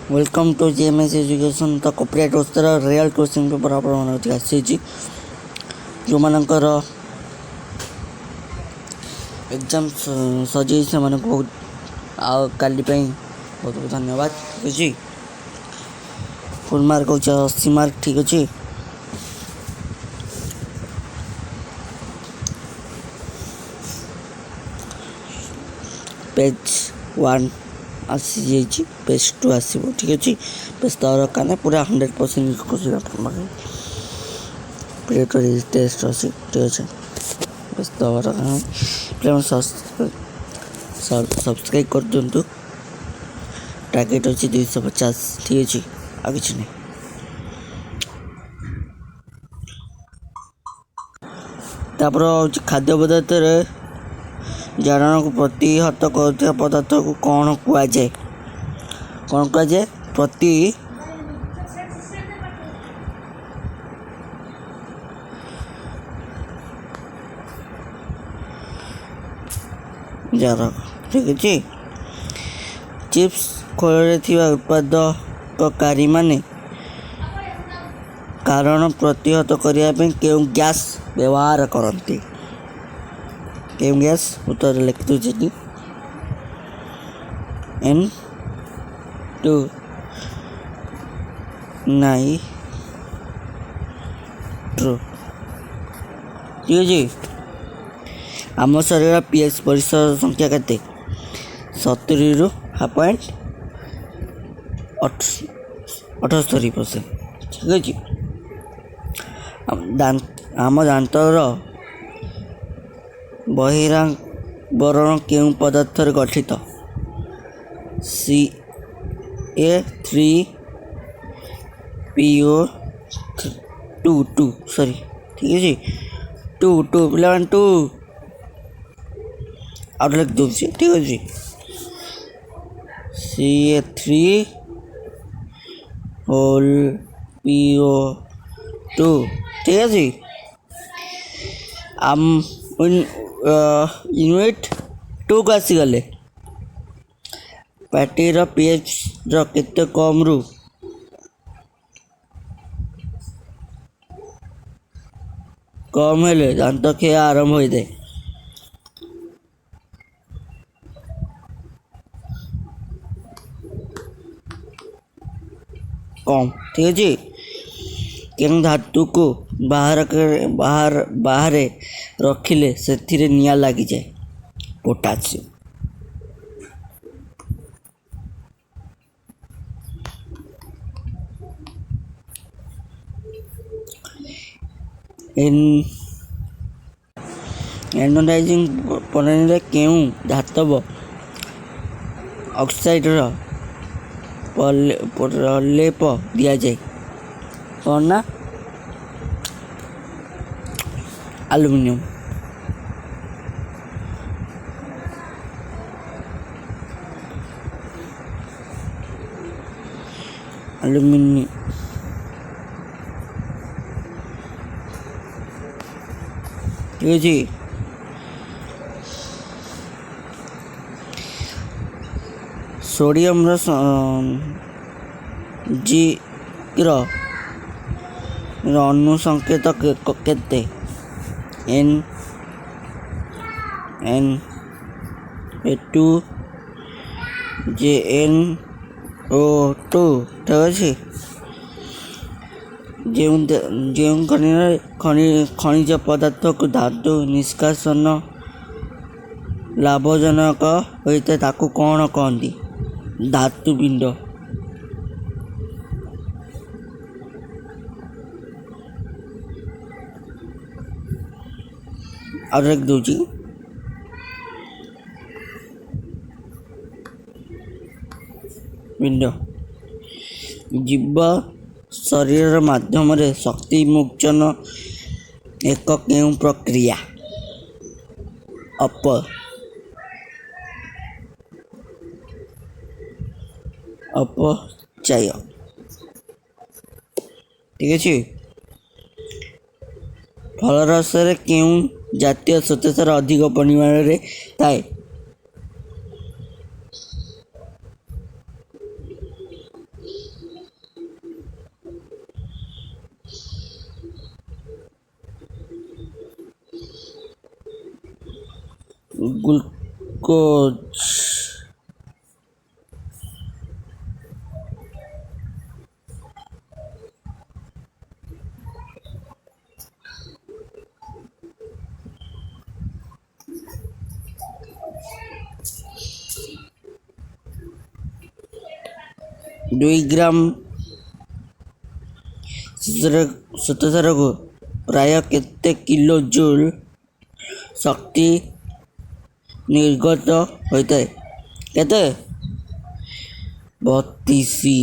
Welcome to JMS education तो copyright ओस्तर real question paper आप आसी जो मानकर एग्जाम सजे से बहुत काली बहुत बहुत धन्यवाद। ठीक अच्छे फुल मार्क हो 80 मार्क। ठीक अच्छे पेज 1 आसी जाइए पेज 2 आसो। ठीक अच्छे पेज दरकार पूरा 100% टेस्ट अच्छी। ठीक अच्छे पेज दरकार सब्सक्राइब कर दिंतु। टार्गेट अच्छी 250। ठीक अच्छे आ कि नहीं तापर खाद्य पदार्थ जारण को प्रतिहत कर पदार्थ को कौन कहुए प्रति जार। ठीक अच्छे चिप्स खोल उत्पादककारी माने कारण प्रतिहत करने क्यों गैस व्यवहार करते क्यों गैस उत्तर लिख दूसरी N2 नाइट्रो। ठीक अच्छे आम शरीर पीएच परिसर संख्या केते 70 रु 0.78%। ठीक अच्छे आम दांतर बहिरावरण क्यों पदार्थ गठित Ca3PO2 सॉरी। ठीक है 2 पिला 2 और लिख दो। ठीक है जी Ca3PO2। ठीक है जी आम यूनिट 2 को आसीगले पार्टीर पीएच केते कम रु कम हेले दांत क्षय आरंभ हो जाए। कम ठीक अच्छे क्यों धातु को बाहर रखिले से निया लगी जाए पोटासियम। एनोडाइजिंग प्रणाली क्यों धातव ऑक्साइड प्रलेप दि जाए कौन ना एल्युमिनियम। ठीक है जी सोडियम अणु संकेत केते NN2JnO2। ठीक अच्छे जो खनिज पदार्थ को धातु निष्कासन लाभजनक होता है ताकू कौन कहती धातु पिंड। और एक दूसरी पिंड जीव शरीर माध्यम शक्ति मोचन एक क्यों प्रक्रिया अपचय। ठीक अच्छे फलरस क्यों जातीय श्वेतसार अधिक परिमाण में थाए ଗ୍ଲୁକୋଜ୍ ଦୁଇ ଗ୍ରାମ ଶ୍ୱେତସାରକୁ ପ୍ରାୟ କେତେ କିଲୋ ଜୁଲ୍ ଶକ୍ତି ନିର୍ଗତ ହୋଇଥାଏ? କେତେ? 32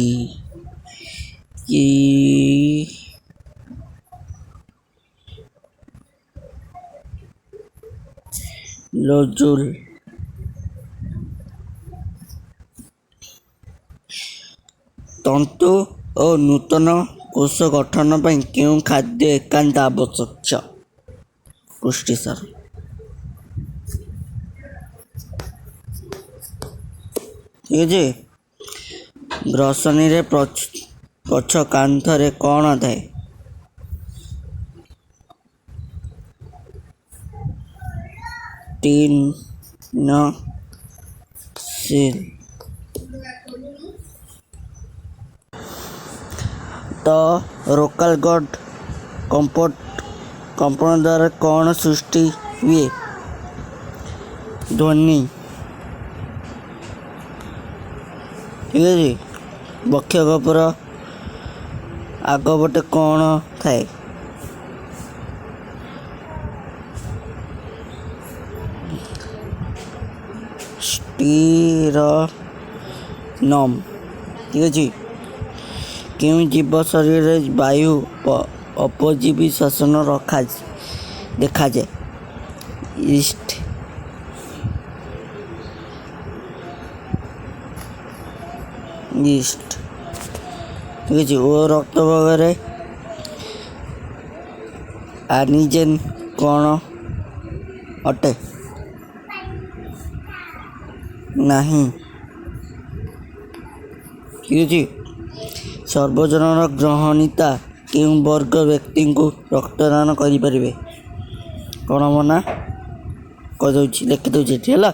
କିଲୋ ଜୁଲ୍। ତନ୍ତୁ ଓ ନୂତନ କୋଷ ଗଠନ ପାଇଁ କେଉଁ ଖାଦ୍ୟ ଏକାନ୍ତ ଆବଶ୍ୟକ? ପୁଷ୍ଟିସାର। ଠିକ୍ ଅଛି। ଗ୍ରସନୀରେ ପଛ କାନ୍ଥରେ କ'ଣ ଥାଏ? ଟିନ୍ ସିଲ୍। ତ ରୋକାଲଗଡ଼ କମ୍ପନ ଦ୍ୱାରା କ'ଣ ସୃଷ୍ଟି ହୁଏ? ଧ୍ୱନି। ଠିକ୍ ଅଛି। ବକ୍ଷ ଗହ୍ୱର ଆଗପଟେ କ'ଣ ଥାଏ? ଷ୍ଟିରନମ୍। ଠିକ୍ ଅଛି। କେଉଁ ଜୀବ ଶରୀରରେ ବାୟୁ ଅପଜୀବୀ ଶ୍ୱସନ ଦେଖାଯାଏ? ଇଷ୍ଟ। ଠିକ୍ ଅଛି। ଓ ରକ୍ତ ଭାଗରେ ଆନିଜେନ୍ କ'ଣ ଅଟେ? ନାହିଁ। ଠିକ୍ ଅଛି। ସାର୍ବଜନୀନ ଗ୍ରହଣୀତା କେଉଁ ବର୍ଗ ବ୍ୟକ୍ତିଙ୍କୁ ରକ୍ତଦାନ କରିପାରିବେ? କ'ଣ ମନା କରିଦେଉଛି, ଲେଖିଦେଉଛି ଏଠି ହେଲା।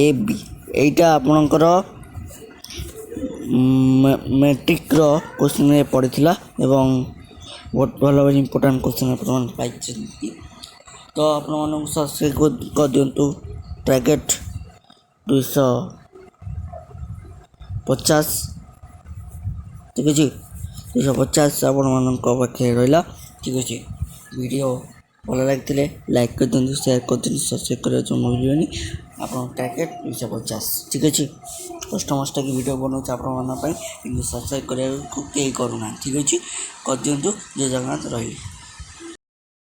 ଏ ବି। ଏଇଟା ଆପଣଙ୍କର ମେଟ୍ରିକ୍ର କୋଶ୍ଚିନ୍ରେ ପଡ଼ିଥିଲା ଏବଂ ବହୁତ ଭଲ ଭଲ ଇମ୍ପୋର୍ଟାଣ୍ଟ କୋଶ୍ଚିନ୍ ଆପଣମାନେ ପାଇଛନ୍ତି। ତ ଆପଣମାନଙ୍କୁ ସବସ୍କ୍ରାଇବ୍ କରିଦିଅନ୍ତୁ। ଟାର୍ଗେଟ୍ 250। ଠିକ୍ ଅଛି। 250 ଆପଣମାନଙ୍କ ପାଖରେ ରହିଲା। ଠିକ୍ ଅଛି। ଭିଡ଼ିଓ ଭଲ ଲାଗିଥିଲେ ଲାଇକ୍ କରିଦିଅନ୍ତୁ, ସେୟାର କରିଦିଅନ୍ତୁ, ସବସ୍କ୍ରାଇବ୍ କରିବା ଜମା ଭୁଲିବେନି। ଆପଣଙ୍କ ଟାର୍ଗେଟ୍ 250। ଠିକ୍ ଅଛି। କଷ୍ଟମଷ୍ଟ କି ଭିଡ଼ିଓ ବନାଉଛି ଆପଣମାନଙ୍କ ପାଇଁ, କିନ୍ତୁ ସବସ୍କ୍ରାଇବ୍ କରିବାକୁ କେହି କରୁନାହାନ୍ତି। ଠିକ୍ ଅଛି। କରିଦିଅନ୍ତୁ। ଜୟ ଜଗନ୍ନାଥ। ରହିଲି।